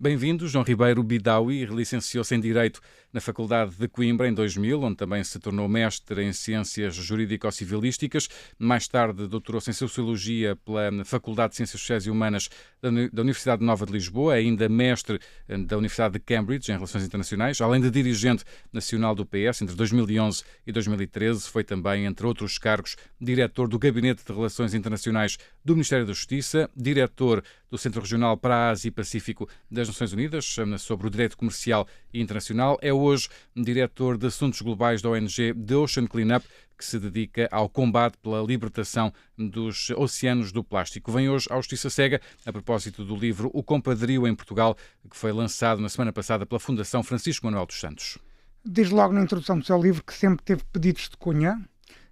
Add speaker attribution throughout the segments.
Speaker 1: Bem-vindo, João Ribeiro Bidawi licenciou-se em Direito na Faculdade de Coimbra em 2000, onde também se tornou mestre em Ciências Jurídico-Civilísticas. Mais tarde doutorou-se em Sociologia pela Faculdade de Ciências Sociais e Humanas da Universidade Nova de Lisboa, ainda mestre da Universidade de Cambridge em Relações Internacionais. Além de dirigente nacional do PS, entre 2011 e 2013, foi também, entre outros cargos, diretor do Gabinete de Relações Internacionais do Ministério da Justiça, diretor do Centro Regional para a Ásia e Pacífico das Nações Unidas, sobre o direito comercial e internacional. É hoje diretor de assuntos globais da ONG The Ocean Cleanup, que se dedica ao combate pela libertação dos oceanos do plástico. Vem hoje à Justiça Cega a propósito do livro O Compadrio em Portugal, que foi lançado na semana passada pela Fundação Francisco Manuel dos Santos.
Speaker 2: Diz logo na introdução do seu livro que sempre teve pedidos de Cunha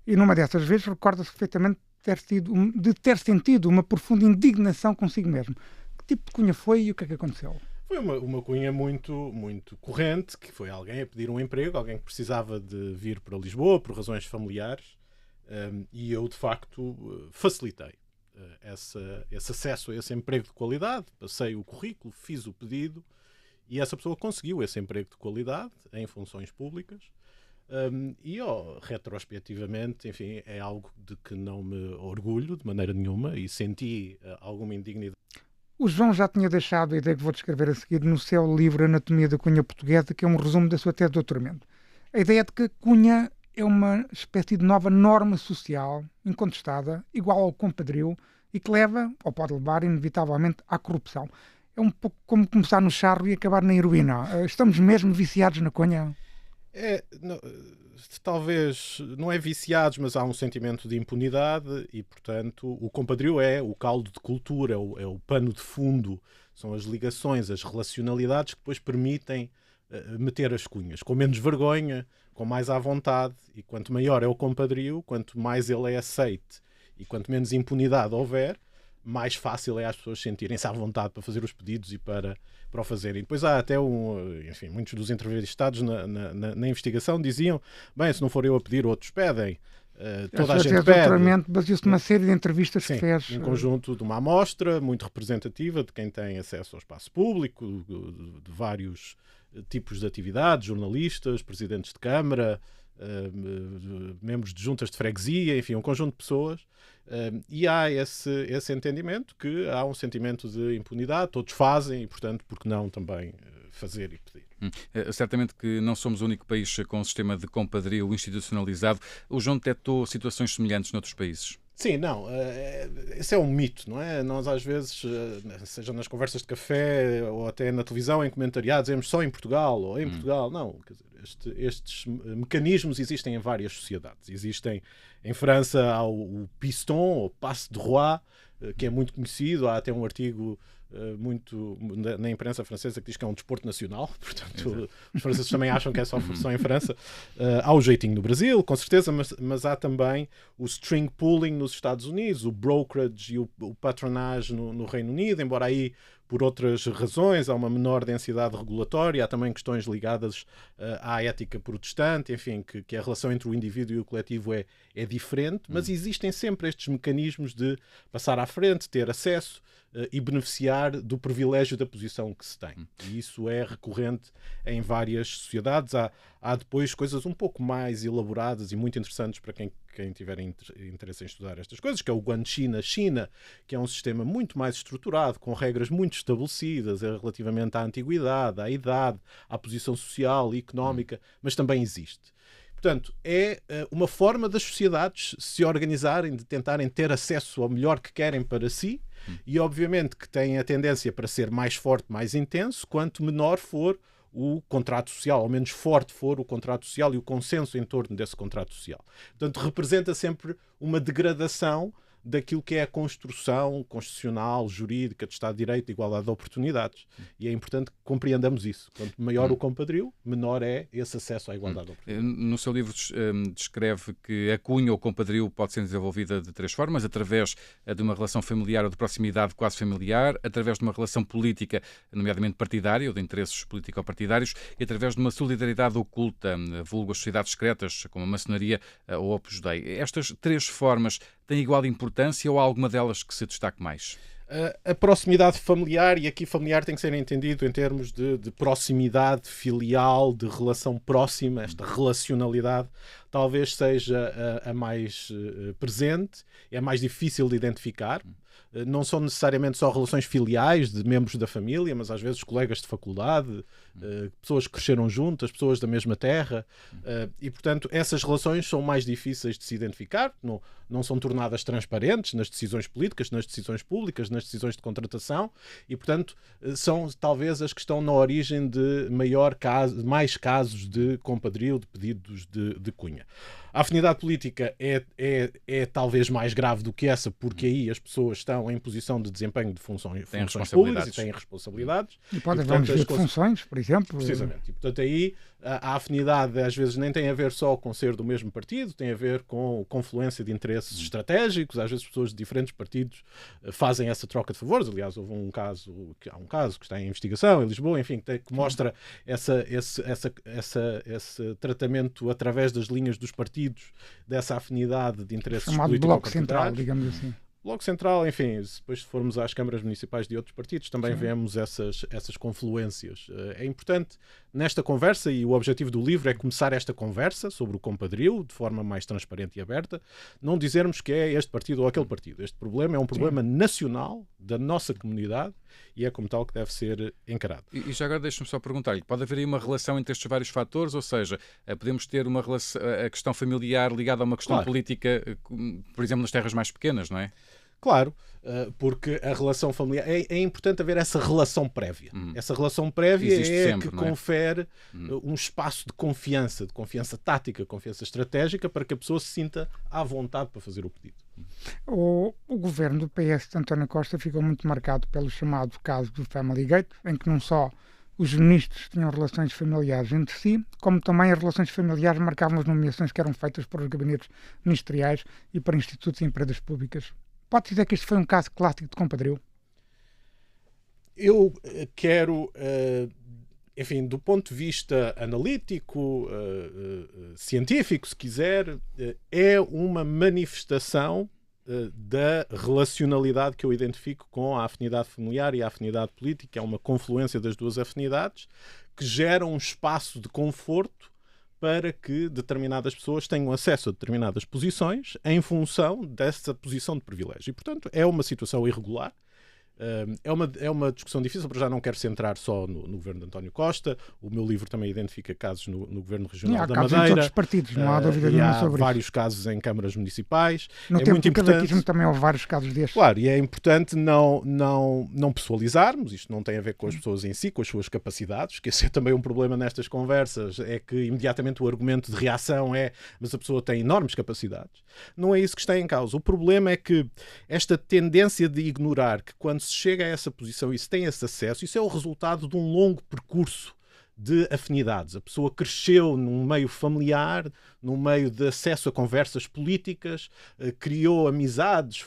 Speaker 2: e numa dessas vezes recorda-se perfeitamente de ter sentido uma profunda indignação consigo mesmo. Que tipo de Cunha foi e o que é que aconteceu?
Speaker 3: Foi uma Cunha muito corrente, que foi alguém a pedir um emprego, alguém que precisava de vir para Lisboa por razões familiares, e eu, de facto, facilitei esse acesso a esse emprego de qualidade, passei o currículo, fiz o pedido, e essa pessoa conseguiu esse emprego de qualidade em funções públicas, retrospectivamente, enfim, é algo de que não me orgulho de maneira nenhuma e senti alguma indignidade.
Speaker 2: O João já tinha deixado a ideia que vou descrever a seguir no seu livro Anatomia da Cunha Portuguesa, que é um resumo da sua tese de doutoramento. A ideia de que Cunha é uma espécie de nova norma social, incontestada, igual ao compadrio, e que leva, ou pode levar, inevitavelmente, à corrupção. É um pouco como começar no charro e acabar na heroína. Estamos mesmo viciados na Cunha?
Speaker 3: Talvez não é viciados, mas há um sentimento de impunidade e, portanto, o compadrio é o caldo de cultura, é o pano de fundo, são as ligações, as relacionalidades que depois permitem meter as cunhas, com menos vergonha, com mais à vontade, e quanto maior é o compadrio, quanto mais ele é aceite e quanto menos impunidade houver, mais fácil é às pessoas sentirem-se à vontade para fazer os pedidos e para o fazerem. Depois há até enfim, muitos dos entrevistados na investigação diziam, bem, se não for eu a pedir, outros pedem. Toda a gente pede.
Speaker 2: Baseou-se numa série de entrevistas que fez.
Speaker 3: Um conjunto de uma amostra muito representativa de quem tem acesso ao espaço público, de vários tipos de atividades, jornalistas, presidentes de Câmara, membros de juntas de freguesia, enfim, um conjunto de pessoas, e há esse entendimento que há um sentimento de impunidade, todos fazem e, portanto, por que não também fazer e pedir.
Speaker 1: Certamente que não somos o único país com um sistema de compadrio institucionalizado. O João detectou situações semelhantes noutros países?
Speaker 3: Sim, não, esse é um mito, não é? Nós às vezes, seja nas conversas de café ou até na televisão, em comentariado, dizemos só em Portugal ou em Portugal. Não, quer dizer, estes mecanismos existem em várias sociedades. Existem em França, há o piston, o passe de roi, que é muito conhecido, há até um artigo muito na imprensa francesa que diz que é um desporto nacional, portanto os franceses também acham que é só em França. Há o jeitinho no Brasil, com certeza, mas há também o string pulling nos Estados Unidos, o brokerage e o patronage no Reino Unido, embora aí por outras razões, há uma menor densidade regulatória, há também questões ligadas à ética protestante, enfim, que a relação entre o indivíduo e o coletivo é diferente, mas existem sempre estes mecanismos de passar à frente, ter acesso e beneficiar do privilégio da posição que se tem. E isso é recorrente em várias sociedades. Há depois coisas um pouco mais elaboradas e muito interessantes para quem tiver interesse em estudar estas coisas, que é o Guanxina-China, que é um sistema muito mais estruturado, com regras muito estabelecidas relativamente à antiguidade, à idade, à posição social e económica, mas também existe. Portanto, é uma forma das sociedades se organizarem, de tentarem ter acesso ao melhor que querem para si, e obviamente que têm a tendência para ser mais forte, mais intenso, quanto menor for o contrato social, ao menos forte for o contrato social e o consenso em torno desse contrato social. Portanto, representa sempre uma degradação daquilo que é a construção constitucional, jurídica, de Estado de Direito, de igualdade de oportunidades. E é importante que compreendamos isso. Quanto maior o compadrio, menor é esse acesso à igualdade de oportunidades.
Speaker 1: No seu livro descreve que a cunha ou compadrio pode ser desenvolvida de três formas: através de uma relação familiar ou de proximidade quase familiar, através de uma relação política, nomeadamente partidária, ou de interesses político-partidários, e através de uma solidariedade oculta, vulgo as sociedades secretas, como a maçonaria ou o Opus Dei. Estas três formas têm igual importância ou há alguma delas que se destaque mais?
Speaker 3: A proximidade familiar, e aqui familiar tem que ser entendido em termos de proximidade filial, de relação próxima, esta relacionalidade talvez seja a mais presente, é mais difícil de identificar. Não são necessariamente só relações filiais de membros da família, mas às vezes colegas de faculdade, pessoas que cresceram juntas, pessoas da mesma terra, e portanto essas relações são mais difíceis de se identificar, não são tornadas transparentes nas decisões políticas, nas decisões públicas, nas decisões de contratação, e portanto são talvez as que estão na origem de mais casos de compadrio, de pedidos de cunha. A afinidade política é talvez mais grave do que essa, porque aí as pessoas estão em posição de desempenho de funções públicas e têm responsabilidades.
Speaker 2: E pode haver um desvio de funções, por exemplo.
Speaker 3: Precisamente. E, portanto, aí a afinidade às vezes nem tem a ver só com ser do mesmo partido, tem a ver com confluência de interesses estratégicos. Às vezes pessoas de diferentes partidos fazem essa troca de favores. Aliás, há um caso que está em investigação em Lisboa, enfim, que mostra esse tratamento através das linhas dos partidos, dessa afinidade de interesses
Speaker 2: chamado Bloco Central, digamos assim.
Speaker 3: Bloco Central, enfim, depois se formos às câmaras municipais de outros partidos, também vemos essas confluências. É importante nesta conversa, e o objetivo do livro é começar esta conversa sobre o compadrio de forma mais transparente e aberta, não dizermos que é este partido ou aquele partido. Este problema é um problema nacional da nossa comunidade e é como tal que deve ser encarado.
Speaker 1: E já agora deixe-me só perguntar-lhe, pode haver aí uma relação entre estes vários fatores, ou seja, podemos ter uma relação, a questão familiar ligada a uma questão política, por exemplo, nas terras mais pequenas, não é?
Speaker 3: Claro, porque a relação familiar... É importante haver essa relação prévia. Essa relação prévia sempre, que confere um espaço de confiança tática, confiança estratégica, para que a pessoa se sinta à vontade para fazer o pedido.
Speaker 2: O governo do PS de António Costa ficou muito marcado pelo chamado caso do Family Gate, em que não só os ministros tinham relações familiares entre si, como também as relações familiares marcavam as nomeações que eram feitas por os gabinetes ministeriais e para institutos e empresas públicas. Pode dizer que este foi um caso clássico de compadrio?
Speaker 3: Eu quero, enfim, do ponto de vista analítico, científico, se quiser, é uma manifestação da relacionalidade que eu identifico com a afinidade familiar e a afinidade política. É uma confluência das duas afinidades que gera um espaço de conforto para que determinadas pessoas tenham acesso a determinadas posições em função dessa posição de privilégio. E, portanto, é uma situação irregular. É uma discussão difícil, porque já não quero centrar só no governo de António Costa. O meu livro também identifica casos no governo regional da Madeira. Há casos em
Speaker 2: outros partidos, não há dúvida nenhuma sobre isso.
Speaker 3: Há vários casos em câmaras municipais.
Speaker 2: No tempo do cavaquismo também houve vários casos destes.
Speaker 3: Claro, e é importante não pessoalizarmos. Isto não tem a ver com as pessoas em si, com as suas capacidades, que esse é também um problema nestas conversas, é que imediatamente o argumento de reação é mas a pessoa tem enormes capacidades. Não é isso que está em causa. O problema é que esta tendência de ignorar que quando se chega a essa posição e se tem esse acesso, isso é o resultado de um longo percurso de afinidades. A pessoa cresceu num meio familiar, num meio de acesso a conversas políticas, criou amizades,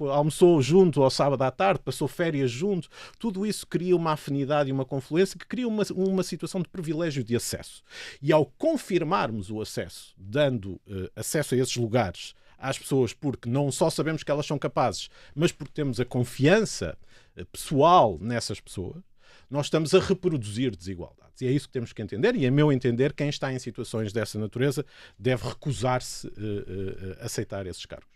Speaker 3: almoçou junto ao sábado à tarde, passou férias junto. Tudo isso cria uma afinidade e uma confluência que cria uma situação de privilégio de acesso. E ao confirmarmos o acesso, dando acesso a esses lugares às pessoas, porque não só sabemos que elas são capazes, mas porque temos a confiança pessoal nessas pessoas, nós estamos a reproduzir desigualdades. E é isso que temos que entender, e a meu entender, quem está em situações dessa natureza deve recusar-se a aceitar esses cargos.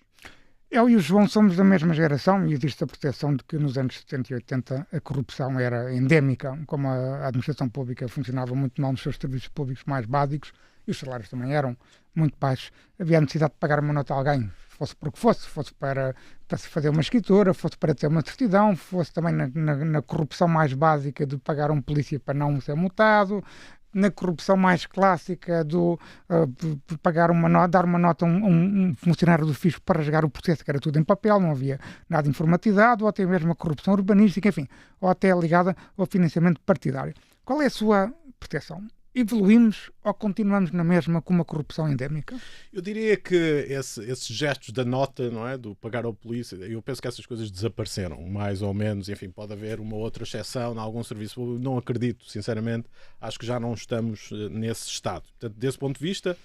Speaker 2: Eu e o João somos da mesma geração e existe a percepção de que nos anos 70 e 80 a corrupção era endémica, como a administração pública funcionava muito mal nos seus serviços públicos mais básicos e os salários também eram muito baixos. Havia a necessidade de pagar uma nota a alguém, fosse porque fosse para se fazer uma escritura, fosse para ter uma certidão, fosse também na corrupção mais básica de pagar um polícia para não ser multado, na corrupção mais clássica de pagar dar uma nota a um funcionário do fisco para rasgar o processo, que era tudo em papel, não havia nada informatizado, ou até mesmo a corrupção urbanística, enfim, ou até ligada ao financiamento partidário. Qual é a sua percepção? evoluímos ou continuamos na mesma com uma corrupção endémica?
Speaker 3: Eu diria que esses gestos da nota, não é, do pagar ao polícia, eu penso que essas coisas desapareceram, mais ou menos. Enfim, pode haver uma outra exceção em algum serviço público. Não acredito, sinceramente. Acho que já não estamos nesse estado. Portanto, desse ponto de vista,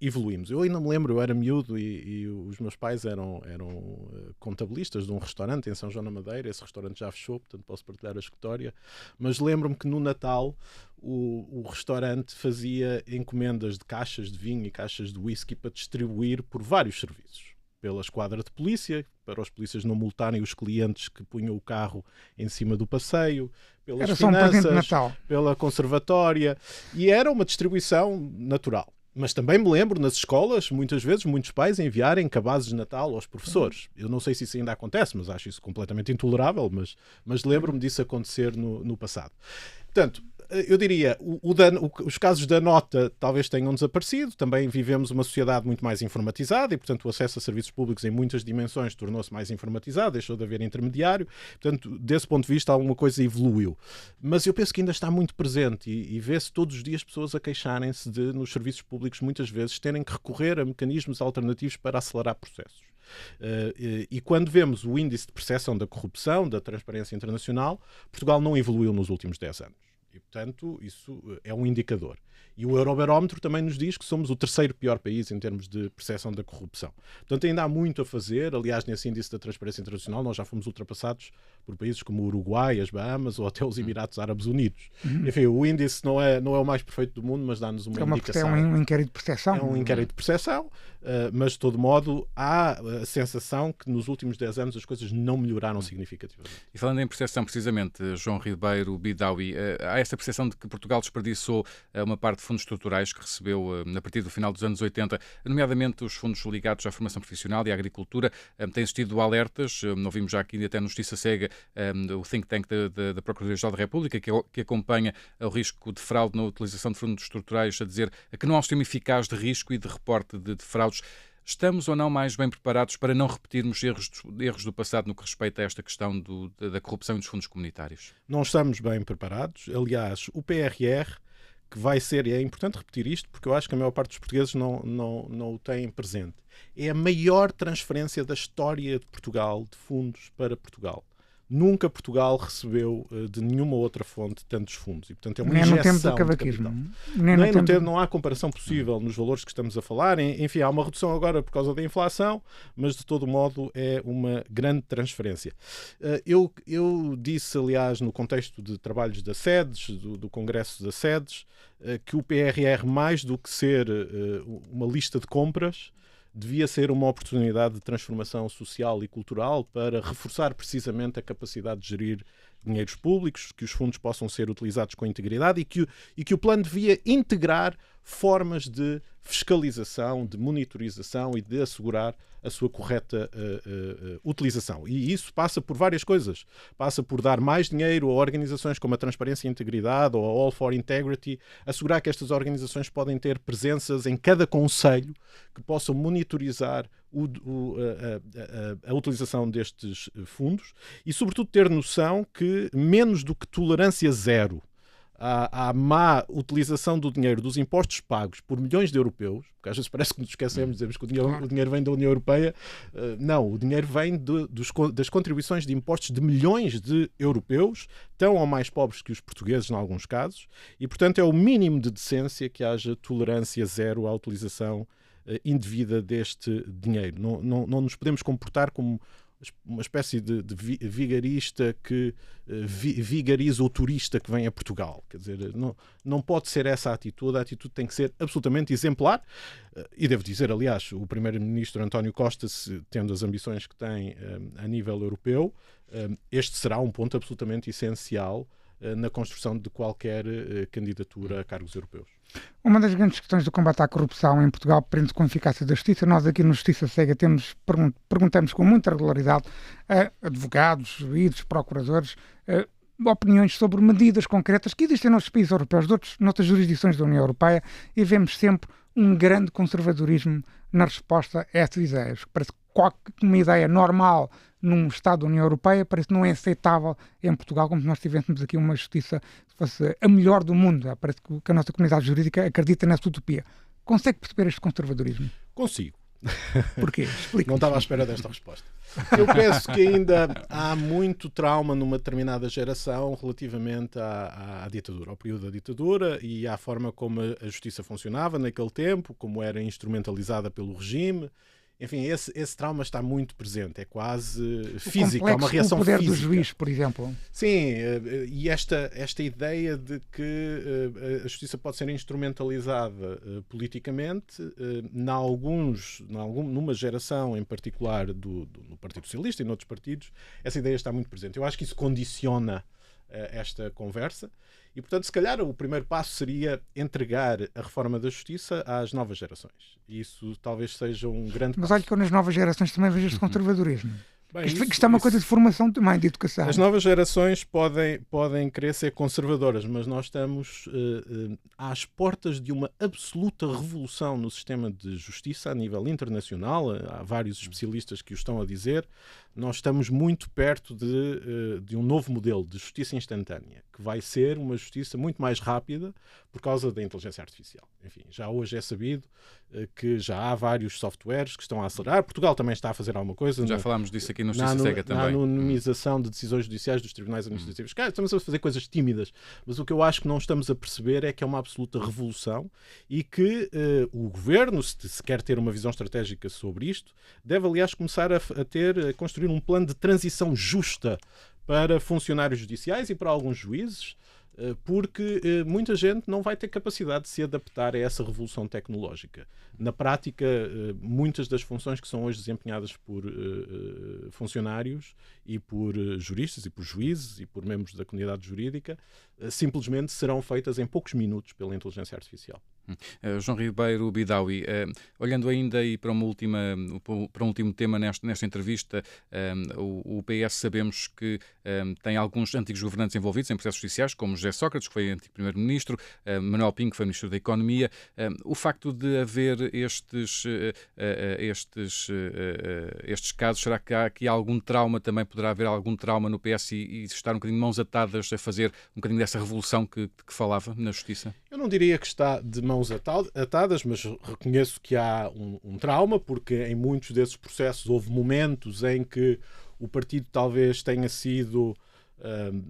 Speaker 3: evoluímos. Eu ainda me lembro, eu era miúdo e os meus pais eram contabilistas de um restaurante em São João da Madeira. Esse restaurante já fechou, portanto posso partilhar a história. Mas lembro-me que no Natal o restaurante fazia encomendas de caixas de vinho e caixas de whisky para distribuir por vários serviços. Pela esquadra de polícia, para os polícias não multarem os clientes que punham o carro em cima do passeio, pelas finanças, pela conservatória, e era uma distribuição natural. Mas também me lembro nas escolas, muitas vezes, muitos pais enviarem cabazes de Natal aos professores. Eu não sei se isso ainda acontece, mas acho isso completamente intolerável, mas lembro-me disso acontecer no passado. Portanto, eu diria, os casos da nota talvez tenham desaparecido. Também vivemos uma sociedade muito mais informatizada e, portanto, o acesso a serviços públicos em muitas dimensões tornou-se mais informatizado, deixou de haver intermediário. Portanto, desse ponto de vista, alguma coisa evoluiu. Mas eu penso que ainda está muito presente e vê-se todos os dias pessoas a queixarem-se de, nos serviços públicos, muitas vezes, terem que recorrer a mecanismos alternativos para acelerar processos. E quando vemos o índice de percepção da corrupção, da transparência internacional, Portugal não evoluiu nos últimos 10 anos. E, portanto, isso é um indicador. E o Eurobarómetro também nos diz que somos o terceiro pior país em termos de percepção da corrupção. Portanto, ainda há muito a fazer. Aliás, nesse índice da transparência internacional, nós já fomos ultrapassados por países como o Uruguai, as Bahamas ou até os Emirados Árabes Unidos. Enfim, o índice não é o mais perfeito do mundo, mas dá-nos uma indicação.
Speaker 2: É um inquérito de percepção.
Speaker 3: É um inquérito de percepção, mas, de todo modo, há a sensação que nos últimos 10 anos as coisas não melhoraram significativamente.
Speaker 1: E falando em percepção, precisamente, João Ribeiro Bidawi, há essa percepção de que Portugal desperdiçou uma parte de fundos estruturais que recebeu a partir do final dos anos 80, nomeadamente os fundos ligados à formação profissional e à agricultura. Têm existido alertas, ouvimos já aqui até no Justiça Cega, o think tank da Procuradoria-Geral da República, que acompanha o risco de fraude na utilização de fundos estruturais, a dizer que não há um sistema eficaz de risco e de reporte de fraudes. Estamos ou não mais bem preparados para não repetirmos erros do passado no que respeita a esta questão da corrupção e dos fundos comunitários?
Speaker 3: Não estamos bem preparados. Aliás, o PRR, que vai ser, e é importante repetir isto, porque eu acho que a maior parte dos portugueses não o têm presente, é a maior transferência da história de Portugal, de fundos para Portugal. Nunca Portugal recebeu de nenhuma outra fonte tantos fundos. E, portanto, é uma injeção
Speaker 2: no tempo do cavaquismo.
Speaker 3: Não há comparação possível nos valores que estamos a falar. Enfim, há uma redução agora por causa da inflação, mas, de todo modo, é uma grande transferência. Eu disse, aliás, no contexto de trabalhos da SEDES, do Congresso da SEDES, que o PRR, mais do que ser uma lista de compras, devia ser uma oportunidade de transformação social e cultural para reforçar precisamente a capacidade de gerir dinheiros públicos, que os fundos possam ser utilizados com integridade e que o plano devia integrar formas de fiscalização, de monitorização e de assegurar a sua correta utilização. E isso passa por várias coisas. Passa por dar mais dinheiro a organizações como a Transparência e Integridade ou a All for Integrity, assegurar que estas organizações podem ter presenças em cada concelho que possam monitorizar a utilização destes fundos e, sobretudo, ter noção que menos do que tolerância zero à má utilização do dinheiro dos impostos pagos por milhões de europeus, porque às vezes parece que nos esquecemos, dizemos que o dinheiro vem da União Europeia. Não, o dinheiro vem das contribuições de impostos de milhões de europeus, tão ou mais pobres que os portugueses, em alguns casos, e, portanto, é o mínimo de decência que haja tolerância zero à utilização indevida deste dinheiro. Não nos podemos comportar como uma espécie de vigarista que vigariza o turista que vem a Portugal. Quer dizer, não pode ser essa a atitude tem que ser absolutamente exemplar. E devo dizer, aliás, o primeiro-ministro António Costa, tendo as ambições que tem a nível europeu, este será um ponto absolutamente essencial na construção de qualquer candidatura a cargos europeus.
Speaker 2: Uma das grandes questões do combate à corrupção em Portugal prende-se com a eficácia da justiça. Nós aqui no Justiça Cega perguntamos com muita regularidade a advogados, juízes, procuradores, opiniões sobre medidas concretas que existem nos países europeus, noutras jurisdições da União Europeia, e vemos sempre um grande conservadorismo na resposta a essas ideias. Parece que uma ideia normal num Estado da União Europeia, parece que não é aceitável em Portugal, como se nós tivéssemos aqui uma justiça que fosse a melhor do mundo. Parece que a nossa comunidade jurídica acredita nessa utopia. Consegue perceber este conservadorismo?
Speaker 3: Consigo.
Speaker 2: Porquê? Explica-me.
Speaker 3: Não estava à espera desta resposta. Eu penso que ainda há muito trauma numa determinada geração relativamente à ditadura, ao período da ditadura e à forma como a justiça funcionava naquele tempo, como era instrumentalizada pelo regime. Enfim, esse trauma está muito presente, é quase físico, é uma reação
Speaker 2: física. O poder
Speaker 3: física.
Speaker 2: do juiz, por exemplo.
Speaker 3: Sim, e esta ideia de que a justiça pode ser instrumentalizada politicamente, numa geração em particular do Partido Socialista e noutros partidos, essa ideia está muito presente. Eu acho que isso condiciona esta conversa. E, portanto, se calhar o primeiro passo seria entregar a reforma da justiça às novas gerações. E isso talvez seja um grande passo.
Speaker 2: Mas olha que eu nas novas gerações também vejo este conservadorismo.
Speaker 3: Bem,
Speaker 2: isto é uma coisa de formação também, de educação.
Speaker 3: As novas gerações podem querer ser conservadoras, mas nós estamos às portas de uma absoluta revolução no sistema de justiça a nível internacional. Há vários especialistas que o estão a dizer. Nós estamos muito perto de um novo modelo de justiça instantânea, que vai ser uma justiça muito mais rápida por causa da inteligência artificial. Enfim, já hoje é sabido que já há vários softwares que estão a acelerar. Portugal também está a fazer alguma coisa.
Speaker 1: Já falámos disso aqui no Justiça Cega também.
Speaker 3: Na anonimização de decisões judiciais dos tribunais administrativos. Estamos a fazer coisas tímidas, mas o que eu acho que não estamos a perceber é que é uma absoluta revolução e que o governo, se quer ter uma visão estratégica sobre isto, deve, aliás, começar a construir um plano de transição justa para funcionários judiciais e para alguns juízes, porque muita gente não vai ter capacidade de se adaptar a essa revolução tecnológica. Na prática, muitas das funções que são hoje desempenhadas por funcionários e por juristas e por juízes e por membros da comunidade jurídica simplesmente serão feitas em poucos minutos pela inteligência artificial.
Speaker 1: João Ribeiro Bidawi, olhando ainda aí para um último tema nesta entrevista, o PS sabemos que tem alguns antigos governantes envolvidos em processos judiciais, como José Sócrates, que foi antigo primeiro-ministro, Manuel Pinho, que foi ministro da Economia. O facto de haver estes casos, será que há aqui algum trauma, também poderá haver algum trauma no PS e estar um bocadinho de mãos atadas a fazer um bocadinho dessa revolução que falava na Justiça?
Speaker 3: Eu não diria que está de mãos atadas, mas reconheço que há um trauma, porque em muitos desses processos houve momentos em que o partido talvez tenha sido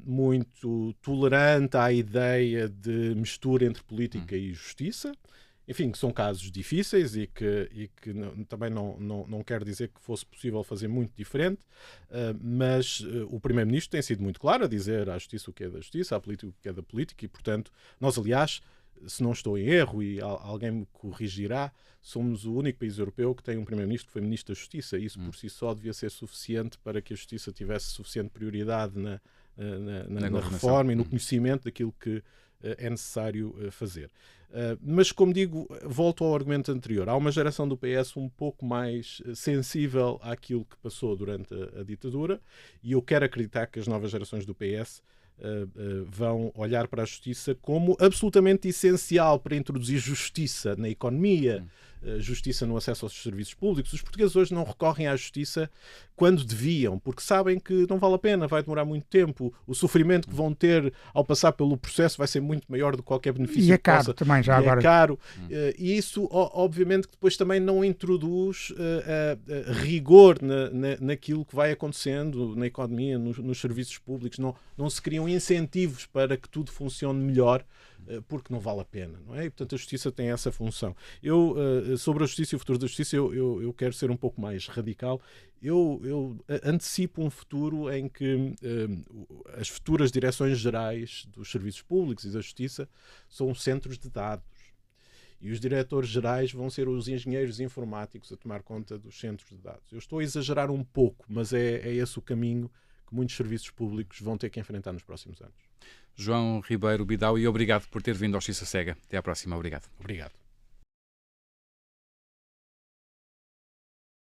Speaker 3: muito tolerante à ideia de mistura entre política e justiça. Enfim, que são casos difíceis e que também não quero dizer que fosse possível fazer muito diferente, mas o Primeiro-Ministro tem sido muito claro a dizer à Justiça o que é da Justiça, à política o que é da política e, portanto, nós, aliás, se não estou em erro e alguém me corrigirá, somos o único país europeu que tem um Primeiro-Ministro que foi Ministro da Justiça. Isso por si só devia ser suficiente para que a Justiça tivesse suficiente prioridade na reforma e no conhecimento daquilo que é necessário fazer. Mas, como digo, volto ao argumento anterior. Há uma geração do PS um pouco mais sensível àquilo que passou durante a ditadura e eu quero acreditar que as novas gerações do PS vão olhar para a justiça como absolutamente essencial para introduzir justiça na economia, justiça no acesso aos serviços públicos. Os portugueses hoje não recorrem à justiça quando deviam, porque sabem que não vale a pena, vai demorar muito tempo, o sofrimento que vão ter ao passar pelo processo vai ser muito maior do que qualquer benefício.
Speaker 2: E é caro também, já agora.
Speaker 3: É caro. E isso, obviamente, que depois também não introduz rigor naquilo que vai acontecendo na economia, nos serviços públicos. Não se criam incentivos para que tudo funcione melhor, porque não vale a pena, não é? E, portanto, a justiça tem essa função. Sobre a justiça e o futuro da justiça, eu quero ser um pouco mais radical. Eu antecipo um futuro em que as futuras direções gerais dos serviços públicos e da justiça são centros de dados. E os diretores gerais vão ser os engenheiros informáticos a tomar conta dos centros de dados. Eu estou a exagerar um pouco, mas é esse o caminho que muitos serviços públicos vão ter que enfrentar nos próximos anos.
Speaker 1: João Ribeiro Bidawi, obrigado por ter vindo ao Justiça Cega. Até à próxima. Obrigado.
Speaker 3: Obrigado.